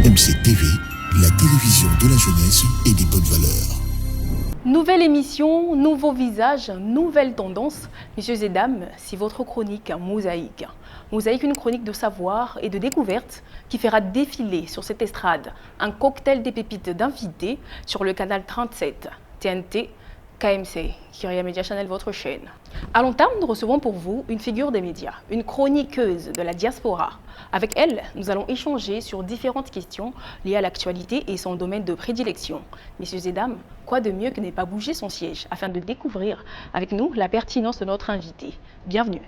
MCTV, la télévision de la jeunesse et des bonnes valeurs. Nouvelle émission, nouveau visage, nouvelle tendance. Messieurs et dames, c'est votre chronique Mosaïque. Mosaïque, une chronique de savoir et de découverte qui fera défiler sur cette estrade un cocktail des pépites d'invités sur le canal 37, TNT, KMC, Kyria Media Channel, votre chaîne. À long terme, nous recevons pour vous une figure des médias, une chroniqueuse de la diaspora. Avec elle, nous allons échanger sur différentes questions liées à l'actualité et son domaine de prédilection. Messieurs et dames, quoi de mieux que ne pas bouger son siège afin de découvrir avec nous la pertinence de notre invité. Bienvenue.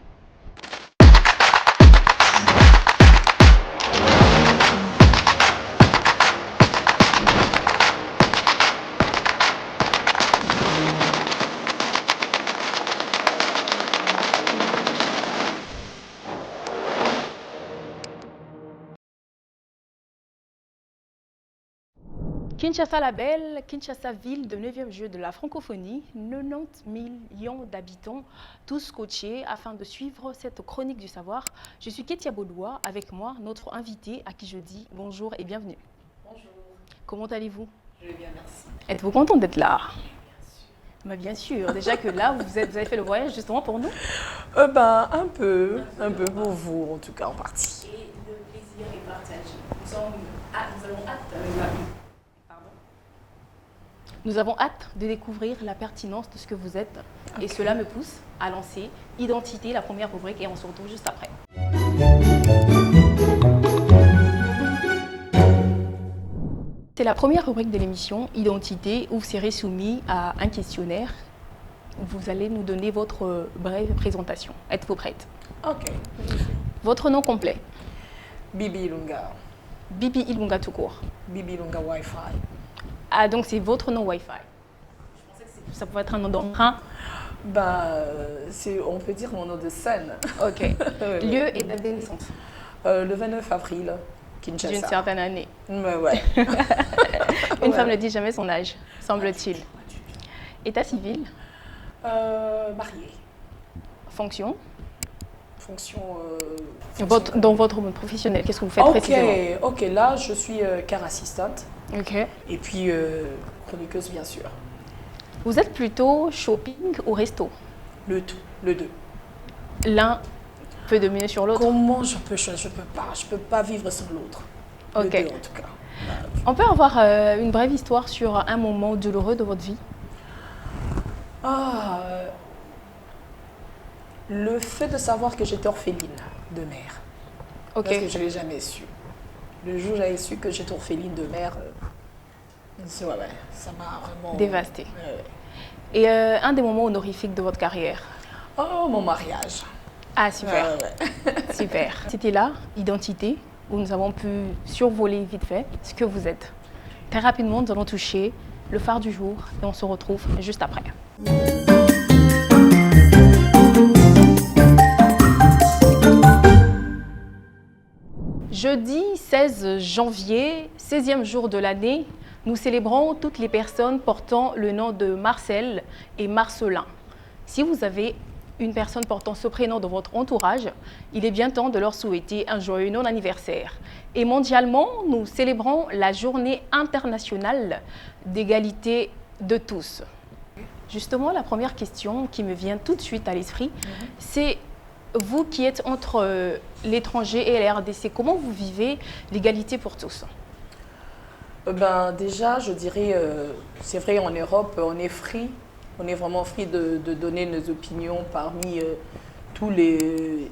Kinshasa la belle, Kinshasa ville de 9e jeu de la francophonie, 90 millions d'habitants, tous scotchés afin de suivre cette chronique du savoir. Je suis Ketia Baudois, avec moi notre invité à qui je dis bonjour et bienvenue. Bonjour. Comment allez-vous? Je vais bien, merci. Êtes-vous content d'être là? Bien sûr. Bien sûr, déjà que là vous avez fait le voyage justement pour nous. Un peu pour vous en tout cas en partie. Et le plaisir est partagé. Nous avons hâte de découvrir la pertinence de ce que vous êtes. Okay. Et cela me pousse à lancer Identité, la première rubrique, et on se retrouve juste après. C'est la première rubrique de l'émission, Identité, où vous serez soumis à un questionnaire. Vous allez nous donner votre brève présentation. Êtes-vous prête? Ok. Votre nom complet? Bibi Ilunga. Bibi Ilunga tout court. Bibi Ilunga Wi-Fi. Ah, donc c'est votre nom Wi-Fi. Je pensais que ça pouvait être un nom d'emprunt. On peut dire mon nom de scène. Ok. Lieu et date de naissance? Le 29 avril, Kinshasa. D'une certaine année. Ouais. Une femme ne dit jamais son âge, semble-t-il. État civil? Mariée. Fonction? Dans votre monde professionnel, qu'est-ce que vous faites précisément? Ok, là je suis care assistante. Ok. Et puis chroniqueuse bien sûr. Vous êtes plutôt shopping ou resto? Le deux. L'un peut dominer sur l'autre? Comment je peux pas vivre sans l'autre. Ok. Le deux en tout cas. On peut avoir une brève histoire sur un moment douloureux de votre vie? Le fait de savoir que j'étais orpheline de mère. Ok. Parce que je ne l'ai jamais su. Le jour où j'avais su que j'étais orpheline de mère, ça m'a vraiment... dévasté. Et un des moments honorifiques de votre carrière? Oh, mon mariage. Ah, super. Super. C'était là, Identité, où nous avons pu survoler vite fait ce que vous êtes. Très rapidement, nous allons toucher le phare du jour et on se retrouve juste après. Jeudi 16 janvier, 16e jour de l'année, nous célébrons toutes les personnes portant le nom de Marcel et Marcelin. Si vous avez une personne portant ce prénom dans votre entourage, il est bien temps de leur souhaiter un joyeux non-anniversaire. Et mondialement, nous célébrons la journée internationale d'égalité de tous. Justement, la première question qui me vient tout de suite à l'esprit, c'est vous qui êtes entre l'étranger et la RDC, comment vous vivez l'égalité pour tous? Déjà, je dirais, c'est vrai, en Europe, on est vraiment free de donner nos opinions parmi tous les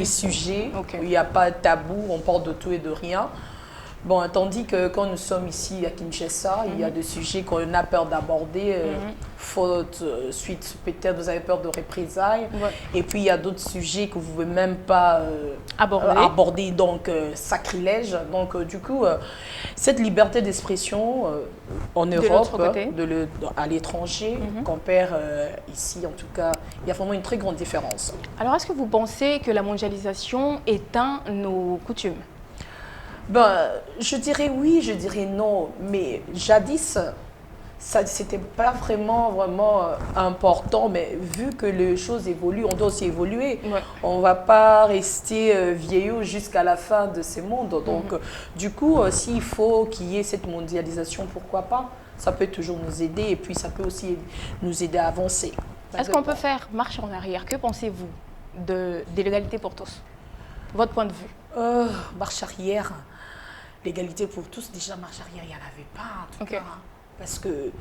sujets. Okay. Où il n'y a pas de tabou, on parle de tout et de rien. Bon, tandis que quand nous sommes ici à Kinshasa, il y a des sujets qu'on a peur d'aborder, faute, suite peut-être vous avez peur de représailles. Ouais. Et puis il y a d'autres sujets que vous ne pouvez même pas aborder, donc sacrilège. Donc du coup, cette liberté d'expression en Europe, à l'étranger, qu'on perd ici en tout cas, il y a vraiment une très grande différence. Alors est-ce que vous pensez que la mondialisation éteint nos coutumes? Je dirais oui, je dirais non, mais jadis, ça, c'était pas vraiment important, mais vu que les choses évoluent, on doit aussi évoluer. Ouais. On va pas rester vieillot jusqu'à la fin de ces mondes. Donc, du coup, s'il faut qu'il y ait cette mondialisation, pourquoi pas? Ça peut toujours nous aider et puis ça peut aussi nous aider à avancer. Est-ce qu'on peut faire marche en arrière? Que pensez-vous de l'égalité pour tous? Votre point de vue? Marche arrière. L'égalité pour tous, déjà marche arrière, il n'y en avait pas en tout cas. Parce que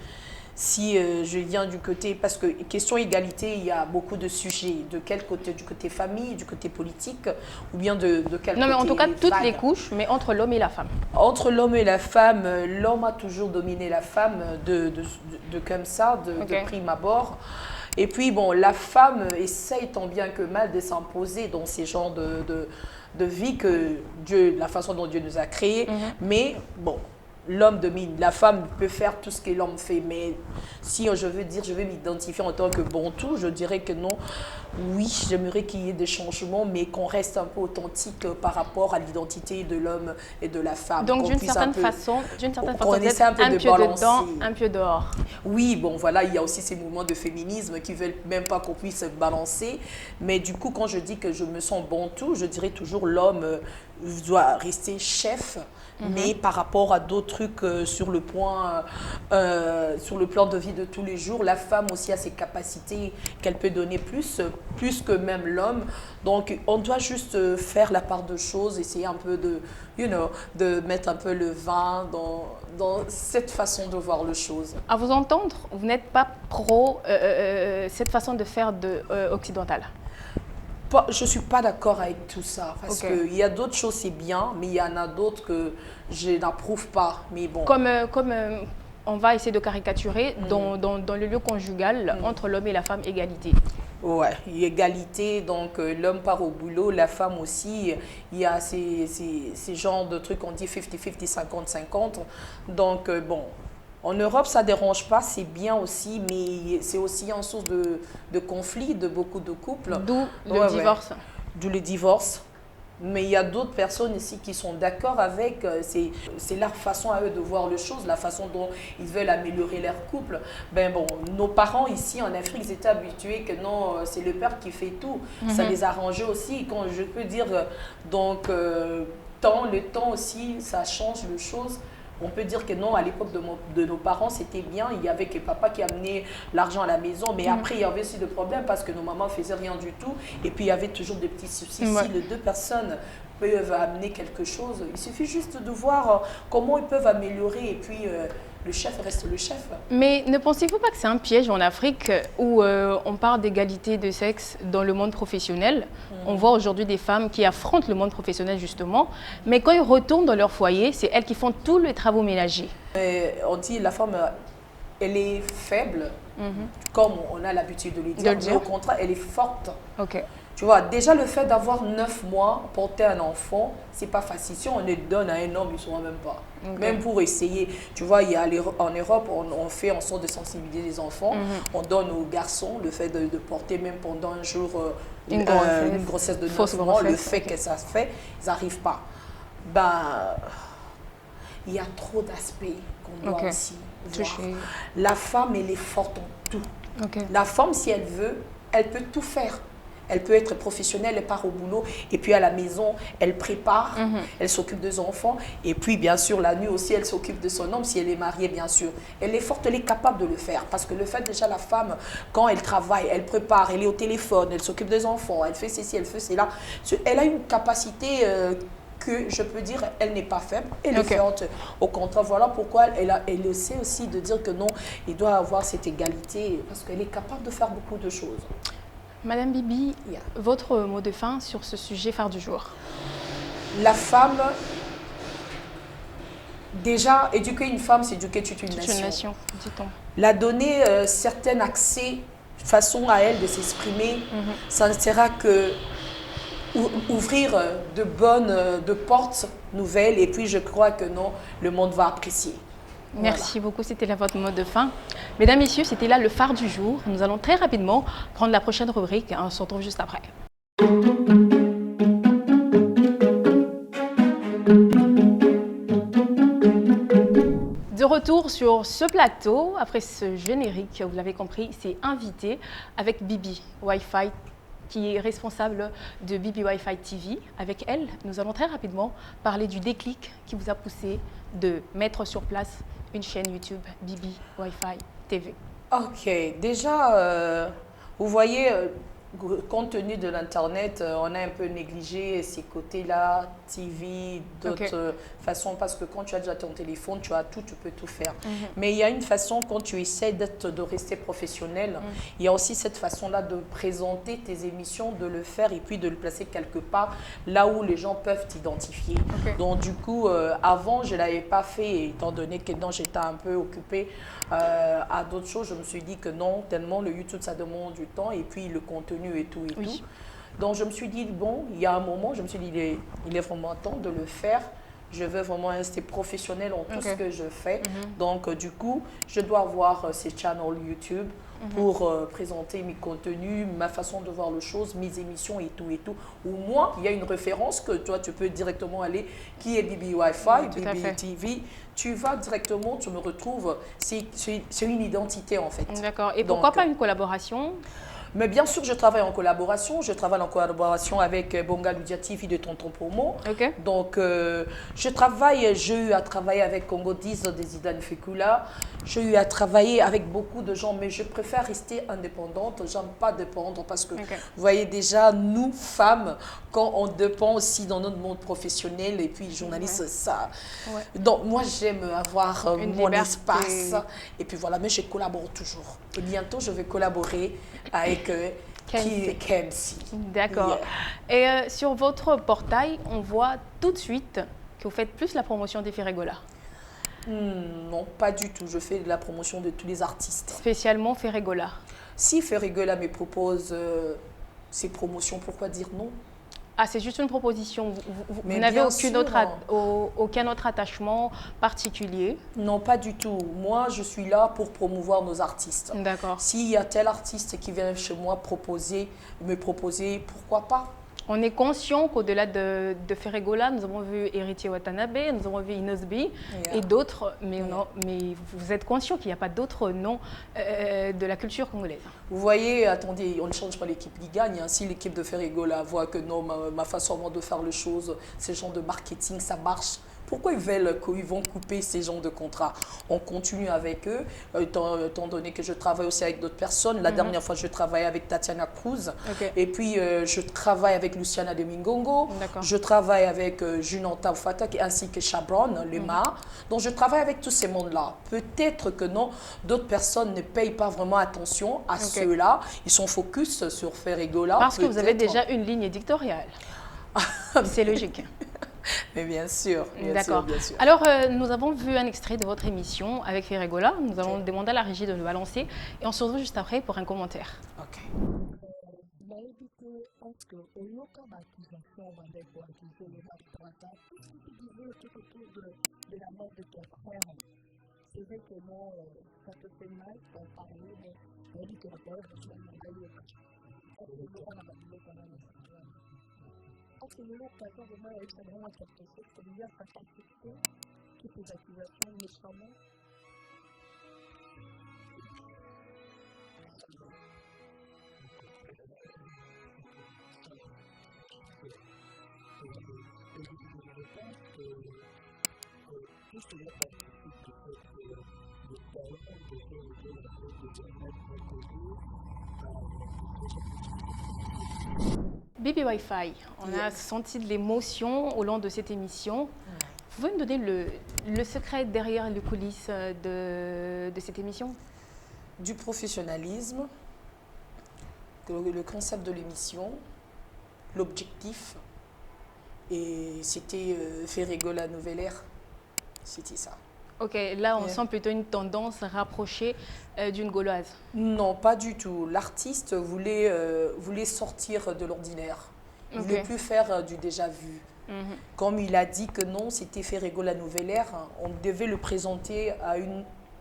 si je viens du côté, parce que question égalité, il y a beaucoup de sujets. De quel côté? Du côté famille, du côté politique, ou bien de quel côté? Non, mais en tout cas, toutes les couches, mais entre l'homme et la femme. Entre l'homme et la femme, l'homme a toujours dominé la femme de comme ça, de prime abord. Et puis, bon, la femme essaye tant bien que mal de s'imposer dans ces genres de vie que Dieu, la façon dont Dieu nous a créés. Mais, bon, l'homme domine. La femme peut faire tout ce que l'homme fait. Mais si je veux dire, je veux m'identifier en tant que Bantou, je dirais que non. Oui, j'aimerais qu'il y ait des changements, mais qu'on reste un peu authentique par rapport à l'identité de l'homme et de la femme. Donc, d'une certaine façon, on essaie un pied dedans, un pied dehors. Oui, bon, voilà, il y a aussi ces mouvements de féminisme qui ne veulent même pas qu'on puisse balancer. Mais du coup, quand je dis que je me sens Bantou, je dirais toujours l'homme doit rester chef. Mais par rapport à d'autres trucs sur le plan de vie de tous les jours, la femme aussi a ses capacités qu'elle peut donner plus que même l'homme. Donc, on doit juste faire la part de choses, essayer un peu de mettre un peu le vin dans cette façon de voir les choses. À vous entendre, vous n'êtes pas pro cette façon de faire occidentale? Je ne suis pas d'accord avec tout ça, parce qu'il y a d'autres choses, c'est bien, mais il y en a d'autres que je n'approuve pas. Mais bon. Comme on va essayer de caricaturer, dans le lieu conjugal, entre l'homme et la femme, égalité. Ouais, égalité, donc l'homme part au boulot, la femme aussi, il y a ces genres de trucs, on dit 50-50, 50-50, donc bon. En Europe, ça ne dérange pas, c'est bien aussi, mais c'est aussi une source de conflit de beaucoup de couples. D'où le divorce. D'où le divorce. Mais il y a d'autres personnes ici qui sont d'accord avec, c'est leur façon à eux de voir les choses, la façon dont ils veulent améliorer leur couple. Ben bon, nos parents ici en Afrique, ils étaient habitués que non, c'est le père qui fait tout. Ça les arrangeait aussi, quand je peux dire, donc le temps aussi, ça change les choses. On peut dire que non, à l'époque de nos parents, c'était bien. Il y avait que papa qui amenait l'argent à la maison. Mais après, il y avait aussi des problèmes parce que nos mamans ne faisaient rien du tout. Et puis, il y avait toujours des petits soucis. Si les deux personnes peuvent amener quelque chose, il suffit juste de voir comment ils peuvent améliorer. Et puis, le chef reste le chef. Mais ne pensez-vous pas que c'est un piège en Afrique où on parle d'égalité de sexe dans le monde professionnel? On voit aujourd'hui des femmes qui affrontent le monde professionnel justement, mais quand ils retournent dans leur foyer, c'est elles qui font tous les travaux ménagers. On dit la femme, elle est faible, comme on a l'habitude de le dire, mais au contraire, elle est forte. Tu vois, déjà le fait d'avoir 9 mois, porter un enfant, c'est pas facile. Si on le donne à un homme, il ne saura même pas. Même pour essayer. Tu vois, en Europe, on fait en sorte de sensibiliser les enfants. On donne aux garçons le fait de porter même pendant un jour une grossesse de 9 mois. Le fait que ça se fait, ils n'arrivent pas. Ben, il y a trop d'aspects qu'on doit aussi voir. La femme, elle est forte en tout. La femme, si elle veut, elle peut tout faire. Elle peut être professionnelle, elle part au boulot et puis à la maison, elle prépare, elle s'occupe des enfants et puis bien sûr la nuit aussi, elle s'occupe de son homme si elle est mariée bien sûr. Elle est forte, elle est capable de le faire parce que le fait déjà la femme, quand elle travaille, elle prépare, elle est au téléphone, elle s'occupe des enfants, elle fait ceci, elle fait cela. Elle a une capacité que je peux dire, elle n'est pas faible, elle est forte. Au contraire, voilà pourquoi elle essaie aussi de dire que non, il doit avoir cette égalité parce qu'elle est capable de faire beaucoup de choses. Madame Bibi, votre mot de fin sur ce sujet phare du jour? La femme, déjà, éduquer une femme, c'est éduquer toute une nation. Dit-on. La donner certains accès, façon à elle de s'exprimer, ça ne sera que ouvrir de portes nouvelles et puis je crois que non, le monde va apprécier. Merci beaucoup, c'était là votre mot de fin. Mesdames, Messieurs, c'était là le phare du jour. Nous allons très rapidement prendre la prochaine rubrique. On se retrouve juste après. De retour sur ce plateau, après ce générique, vous l'avez compris, c'est invité avec Bibi Wi-Fi, qui est responsable de Bibi Wi-Fi TV. Avec elle, nous allons très rapidement parler du déclic qui vous a poussé de mettre sur place une chaîne YouTube Bibi Wi-Fi TV. Ok, déjà, vous voyez, compte tenu de l'Internet, on a un peu négligé ces côtés-là, TV, d'autres façons, parce que quand tu as déjà ton téléphone, tu as tout, tu peux tout faire. Mais il y a une façon, quand tu essaies de rester professionnel, il y a aussi cette façon-là de présenter tes émissions, de le faire et puis de le placer quelque part, là où les gens peuvent t'identifier. Donc du coup, avant, je ne l'avais pas fait, étant donné que j'étais un peu occupée à d'autres choses, je me suis dit que non, tellement le YouTube, ça demande du temps, et puis le contenu et tout et tout. Donc je me suis dit, bon, il y a un moment, je me suis dit, il est vraiment temps de le faire. Je veux vraiment rester professionnel en tout ce que je fais. Donc du coup, je dois avoir ces channels YouTube pour présenter mes contenus, ma façon de voir les choses, mes émissions et tout et tout. Ou moi, il y a une référence que toi, tu peux directement aller, qui est Bibi Wi-Fi, Bibi TV. Tu vas directement, tu me retrouves. C'est une identité en fait. D'accord. Et pourquoi pas une collaboration? Mais bien sûr, je travaille en collaboration. Je travaille en collaboration avec Bonga Ludia TV de Tonton Promo. Donc, j'ai eu à travailler avec Congo 10 de Zidane Fekula. J'ai eu à travailler avec beaucoup de gens, mais je préfère rester indépendante. J'aime pas dépendre parce que, vous voyez déjà, nous, femmes, quand on dépend aussi dans notre monde professionnel et puis journaliste, ça. Donc, moi, j'aime avoir mon espace. Et puis voilà, mais je collabore toujours. Et bientôt, je vais collaborer avec KMC. D'accord. Et sur votre portail, on voit tout de suite que vous faites plus la promotion des Ferregola. Non, pas du tout. Je fais de la promotion de tous les artistes. Spécialement Ferregola. Si Ferregola me propose ses promotions, pourquoi dire non? Ah, c'est juste une proposition. Vous n'avez aucun autre attachement particulier? Non, pas du tout. Moi, je suis là pour promouvoir nos artistes. D'accord. S'il y a tel artiste qui vient chez moi me proposer, pourquoi pas? On est conscient qu'au-delà de Ferregola, nous avons vu Héritier Watanabe, nous avons vu Inosbi et d'autres, mais vous êtes conscient qu'il n'y a pas d'autres noms de la culture congolaise. Vous voyez, attendez, on ne change pas l'équipe qui gagne. Hein. Si l'équipe de Ferregola voit que non, ma façon de faire les choses, ces gens de marketing, ça marche. Pourquoi ils vont couper ces gens de contrats? On continue avec eux, étant donné que je travaille aussi avec d'autres personnes. La dernière fois, je travaillais avec Tatiana Cruz. Et puis, je travaille avec Luciana de Mingongo. Je travaille avec Junanta Ufata, ainsi que Chabron, Lema. Donc, je travaille avec tous ces mondes-là. Peut-être que non, d'autres personnes ne payent pas vraiment attention à ceux-là. Ils sont focus sur Ferregola. Parce que vous avez déjà une ligne éditoriale. C'est logique. Mais bien sûr, d'accord. Alors, nous avons vu un extrait de votre émission avec Ferregola. Nous allons demander à la régie de le balancer et on se retrouve juste après pour un commentaire. C'est vrai que moi, ça te fait mal d'en parler, mais on dit que la parole est sur le c'est une occasion de moi avec vraiment quelque chose que déjà ça s'accepter toutes les accusations méchamment. Bibi Wi-Fi, on a senti de l'émotion au long de cette émission. Vous pouvez me donner le secret derrière les coulisses de cette émission? Du professionnalisme, le concept de l'émission, l'objectif, et c'était Ferregola Nouvelle Ère, c'était ça. Ok, là on sent plutôt une tendance rapprochée d'une Gauloise. Non, pas du tout. L'artiste voulait sortir de l'ordinaire. Il ne voulait plus faire du déjà vu. Comme il a dit que non, c'était Ferregola Nouvelle Ère, on devait le présenter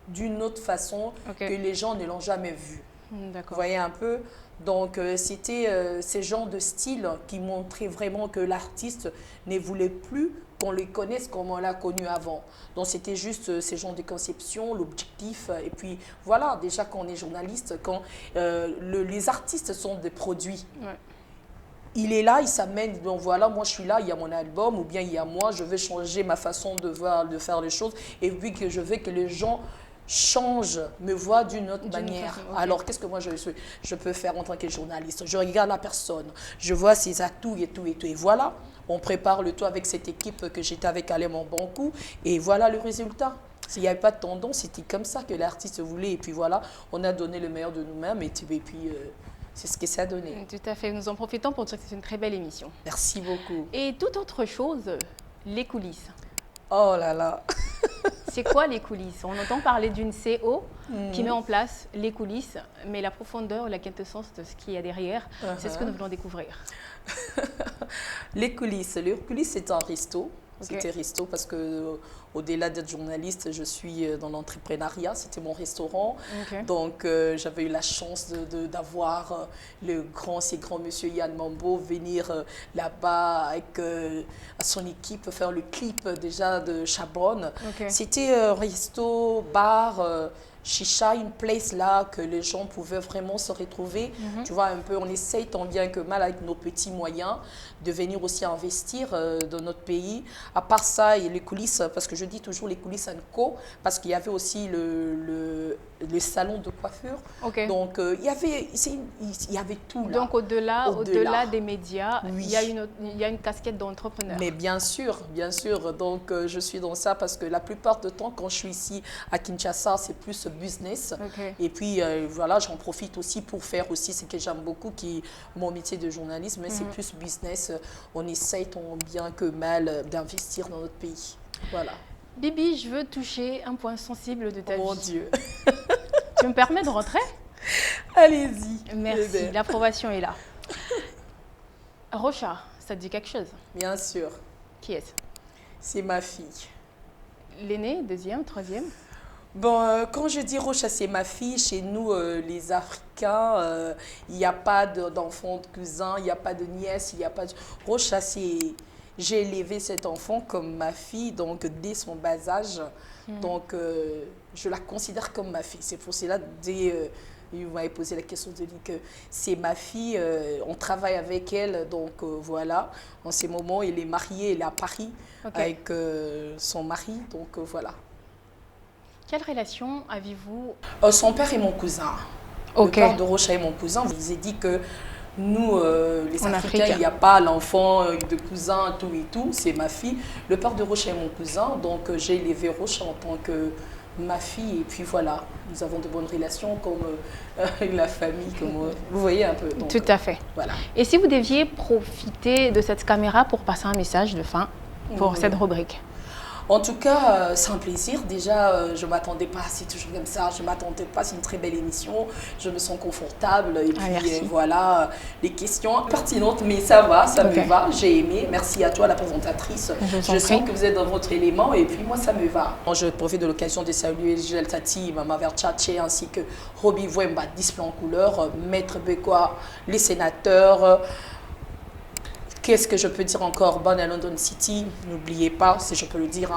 d'une autre façon que les gens ne l'ont jamais vu. Vous voyez un peu. Donc, c'était ces genres de style qui montraient vraiment que l'artiste ne voulait plus qu'on le connaisse comme on l'a connu avant. Donc, c'était juste ces genres de conception, l'objectif. Et puis, voilà, déjà quand on est journaliste, quand les artistes sont des produits. Ouais. Il est là, il s'amène, donc voilà, moi je suis là, il y a mon album, ou bien il y a moi, je veux changer ma façon de faire les choses. Et puis que je veux que les gens change, me voit d'une autre manière. Façon, okay. Alors, qu'est-ce que moi je peux faire en tant que journaliste? Je regarde la personne, je vois ses atouts et tout et tout. Et voilà, on prépare le tout avec cette équipe que j'étais avec Alain Bankou. Et voilà le résultat. S'il n'y avait pas de tendance, c'était comme ça que l'artiste voulait. Et puis voilà, on a donné le meilleur de nous-mêmes. Et puis c'est ce que ça a donné. Tout à fait. Nous en profitons pour dire que c'est une très belle émission. Merci beaucoup. Et toute autre chose, les coulisses. Oh là là. C'est quoi les coulisses? On entend parler d'une CO qui met en place les coulisses, mais la profondeur, la quintessence de ce qu'il y a derrière, c'est ce que nous voulons découvrir. Les coulisses, c'est un resto. Okay. C'était resto parce que au-delà d'être journaliste, je suis dans l'entrepreneuriat. C'était mon restaurant. Okay. Donc, j'avais eu la chance d'avoir ces grand monsieur Yann Mambo venir là-bas avec son équipe, faire le clip déjà de Chabonne. Okay. C'était un resto, bar, chicha, une place là que les gens pouvaient vraiment se retrouver. Tu vois, un peu, on essaye tant bien que mal avec nos petits moyens de venir aussi investir dans notre pays. À part ça, et les coulisses, parce que je dis toujours les coulisses co, parce qu'il y avait aussi le salon de coiffure. Okay. Donc, il y avait tout là. Donc, au-delà des médias, oui. il y a une casquette d'entrepreneur. Mais bien sûr, bien sûr. Donc, je suis dans ça parce que la plupart du temps, quand je suis ici à Kinshasa, c'est plus business. Okay. Et puis, voilà, j'en profite aussi pour faire aussi ce que j'aime beaucoup, qui est mon métier de journalisme, mais c'est plus business. On essaye tant bien que mal d'investir dans notre pays. Voilà. Bibi, je veux toucher un point sensible de ta vie. Mon Dieu. Tu me permets de rentrer? Allez-y. Merci, l'approbation est là. Rocha, ça te dit quelque chose? Bien sûr. Qui est-ce? C'est ma fille. L'aînée, deuxième, troisième? Bon, quand je dis Rocha, c'est ma fille. Chez nous, les Africains, il n'y a pas d'enfants, de cousins, il n'y a pas de nièces, il n'y a pas de... Rocha, c'est... J'ai élevé cet enfant comme ma fille, donc dès son bas âge. Donc, je la considère comme ma fille. C'est pour cela, vous m'avez posé la question de dire que c'est ma fille. On travaille avec elle, donc voilà. En ces moments, elle est mariée, elle est à Paris avec son mari, donc voilà. Quelle relation avez-vous? Son père est mon cousin. Le père de Rocha est mon cousin. Je vous ai dit que nous, les Africains, il n'y a pas l'enfant de cousin, tout et tout. C'est ma fille. Le père de Rocha est mon cousin. Donc, j'ai élevé Rocha en tant que ma fille. Et puis voilà, nous avons de bonnes relations comme la famille. Comme, vous voyez un peu. Donc, tout à fait. Voilà. Et si vous deviez profiter de cette caméra pour passer un message de fin pour cette rubrique? En tout cas, c'est un plaisir. Déjà, je ne m'attendais pas, c'est toujours comme ça, je ne m'attendais pas, c'est une très belle émission. Je me sens confortable. Et puis, voilà, les questions pertinentes, mais ça va, ça me va. J'ai aimé. Merci à toi, la présentatrice. Je sens que vous êtes dans votre élément et puis moi, ça me va. Je profite de l'occasion de saluer Gilles Tati, Mama Verchache, ainsi que Roby Wemba, Display en couleur, Maître Bekwa, les sénateurs. Qu'est-ce que je peux dire encore? Bonne à London City. N'oubliez pas, si je peux le dire,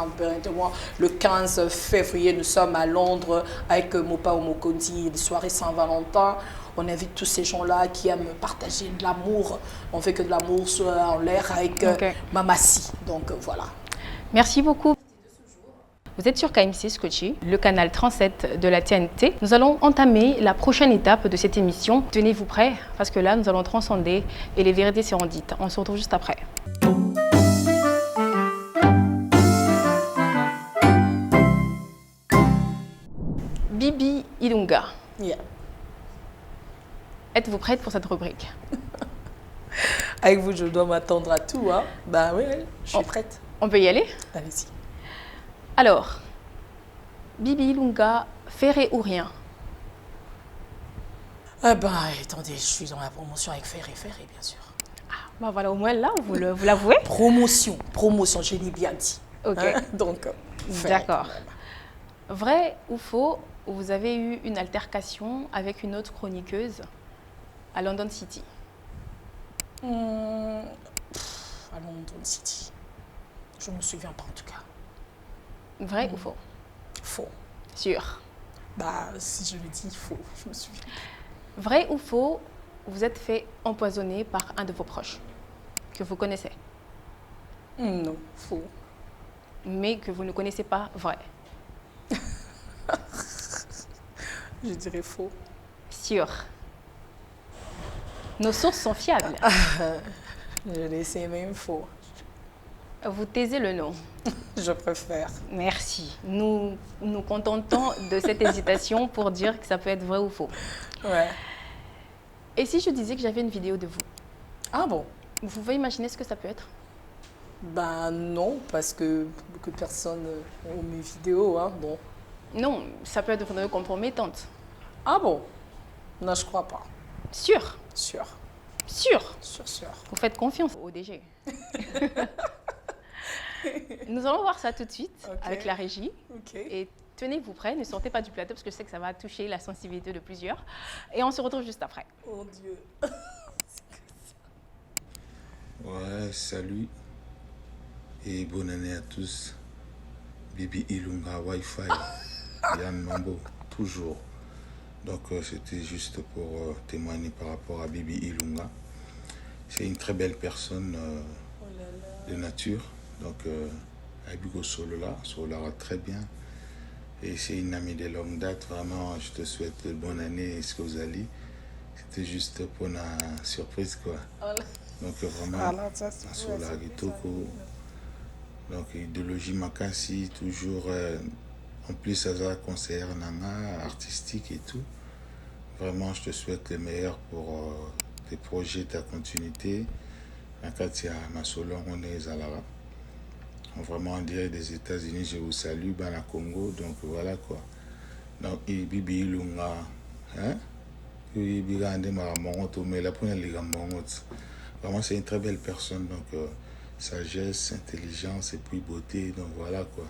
le 15 février, nous sommes à Londres avec Mopa Omokondi, les soirées Saint-Valentin. On invite tous ces gens-là qui aiment partager de l'amour. On veut que de l'amour soit en l'air avec Mamassi. Donc voilà. Merci beaucoup. Vous êtes sur KM6 Kochi, le canal 37 de la TNT. Nous allons entamer la prochaine étape de cette émission. Tenez-vous prêts, parce que là, nous allons transcender et les vérités seront dites. On se retrouve juste après. Bibi Ilunga. Yeah. Êtes-vous prête pour cette rubrique? Avec vous, je dois m'attendre à tout. Hein? Ben oui, je suis prête. On peut y aller? Allez-y. Alors, Bibi Ilunga, Ferré ou rien? Ah ben, attendez, je suis dans la promotion avec Ferré, bien sûr. Ah, ben voilà, au moins là, vous l'avouez? Promotion, je l'ai bien dit. Ok. Hein? Donc, d'accord. Vrai ou faux, où vous avez eu une altercation avec une autre chroniqueuse à London City? À London City. Je ne me souviens pas en tout cas. Vrai ou faux? Faux. Sûr. Bah, si je le dis faux, je me souviens. Vrai ou faux, vous êtes fait empoisonner par un de vos proches que vous connaissez? Non, faux. Mais que vous ne connaissez pas vrai? Je dirais faux. Sûr. Nos sources sont fiables. Je laissais même faux. Vous taisez le nom. Je préfère. Merci. Nous nous contentons de cette hésitation pour dire que ça peut être vrai ou faux. Ouais. Et si je disais que j'avais une vidéo de vous? Ah bon? Vous pouvez imaginer ce que ça peut être? Ben non, parce que beaucoup de personnes ont mes vidéos, hein, bon. Non, ça peut être vraiment compromettante. Ah bon? Non, je crois pas. Sûr? Sûr. Sûr? Sûr. Vous faites confiance au DG. Nous allons voir ça tout de suite avec la régie. Et tenez-vous prêts, ne sortez pas du plateau parce que je sais que ça va toucher la sensibilité de plusieurs. Et on se retrouve juste après. Oh Dieu. Ouais, salut et bonne année à tous. Bibi Ilunga Wi-Fi, Yann Mambo, toujours. Donc c'était juste pour témoigner par rapport à Bibi Ilunga. C'est une très belle personne de nature. Donc Abigo Solola, Solara très bien. Et c'est une amie de longue date. Vraiment, je te souhaite bonne année et ce que vous allez. C'était juste pour une surprise quoi. Donc vraiment, Solara Gitoko. Donc idéologie Makassi, toujours en plus ça concert nanga, artistique et tout. Vraiment, je te souhaite le meilleur pour tes projets, ta continuité. Nakatia Masolo, on est Zalara. Vraiment, on dirait des États-Unis, je vous salue, Bana Congo, donc voilà quoi. Donc, Bibi Ilunga, hein? Bibi Ande Maramongoto, mais la première ligue vraiment, c'est une très belle personne, donc sagesse, intelligence et puis beauté, donc voilà quoi.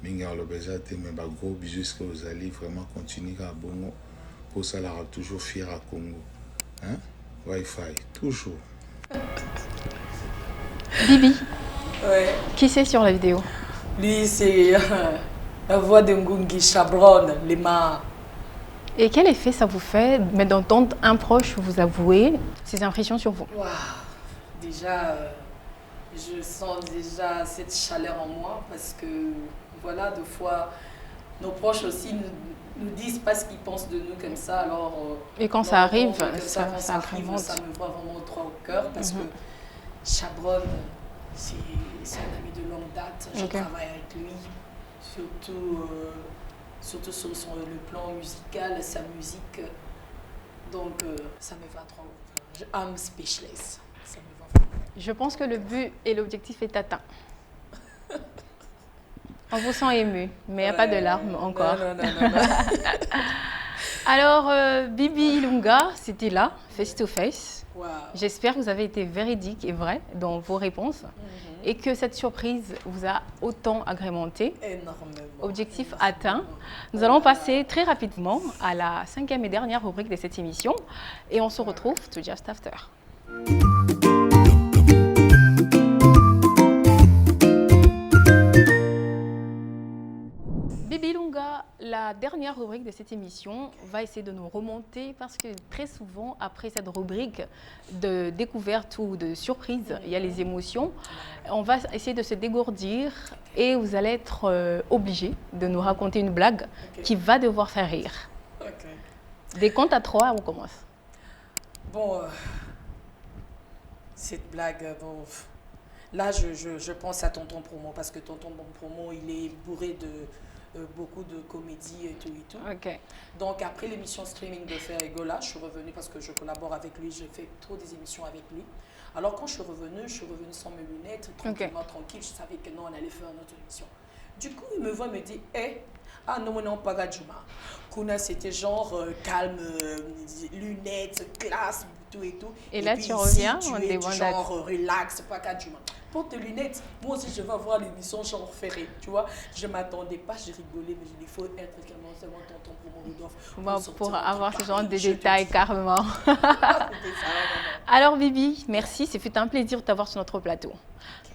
Minga Lobezate, mais gros bisous, ce que vous allez vraiment continuer à Bongo. Pour ça, là, toujours fier à Congo. Hein? Wi-Fi, toujours. Bibi, Ouais. qui c'est sur la vidéo? Lui, c'est la voix de Ngungi Chabron, Lema. Et quel effet ça vous fait mais d'entendre un proche vous avouer ses impressions sur vous? Waouh. Déjà, je sens déjà cette chaleur en moi parce que, voilà, des fois, nos proches aussi nous disent pas ce qu'ils pensent de nous comme ça. Alors, et quand ça arrive, ça me voit vraiment droit au cœur parce que Chabron, c'est un ami de longue date. Je travaille avec lui, surtout sur le plan musical, sa musique. Donc, ça me va trop. I'm speechless. Ça me va vraiment. Je pense que le but et l'objectif est atteint. On vous sent ému, mais il n'y a pas de larmes encore. Non. Alors, Bibi Ilunga, c'était là, face to face. Wow. J'espère que vous avez été véridique et vrai dans vos réponses et que cette surprise vous a autant agrémenté. Énormément. Objectif atteint. Nous allons passer très rapidement à la 5e et dernière rubrique de cette émission et on se retrouve tout just after. Bibi Ilunga, la dernière rubrique de cette émission va essayer de nous remonter parce que très souvent, après cette rubrique de découverte ou de surprise, il y a les émotions. On va essayer de se dégourdir et vous allez être obligé de nous raconter une blague qui va devoir faire rire. Des comptes à 3, on commence. Bon, cette blague, bon, là je pense à Tonton Promo parce que Tonton Promo, il est bourré de beaucoup de comédies et tout. Donc après l'émission streaming de Faire Egola, je suis revenue parce que je collabore avec lui, je fais trop des émissions avec lui. Alors quand je suis revenue sans mes lunettes, tranquille, je savais que non, on allait faire notre émission. Du coup, il me voit, me dit, non, pas Gadjuma. Kuna, c'était genre calme, lunettes, classe, tout et tout. Et là, puis tu reviens, ici, on tu es demande du genre relax, pas qu'à du porte tes lunettes. Moi aussi, je vais voir l'émission genre ferrée, tu vois. Je m'attendais pas, j'ai rigolé, mais il faut être carrément seulement tonton pour mon Rodolphe. Pour avoir ce genre de détails, carrément. Alors, Bibi, merci. C'est un plaisir de t'avoir sur notre plateau.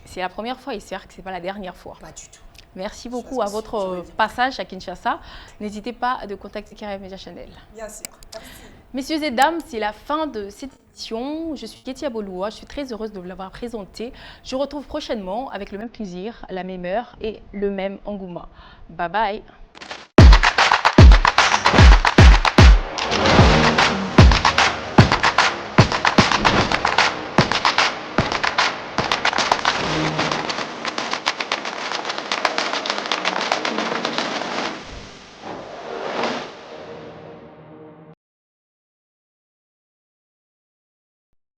C'est la première fois, j'espère que ce n'est pas la dernière fois. Pas du tout. Merci beaucoup à votre passage à Kinshasa. N'hésitez pas à contacter Karim Media Channel. Bien sûr. Merci. Messieurs et dames, c'est la fin de cette édition. Je suis Ketia Boloua, je suis très heureuse de vous l'avoir présentée. Je vous retrouve prochainement avec le même plaisir, la même heure et le même engouement. Bye bye.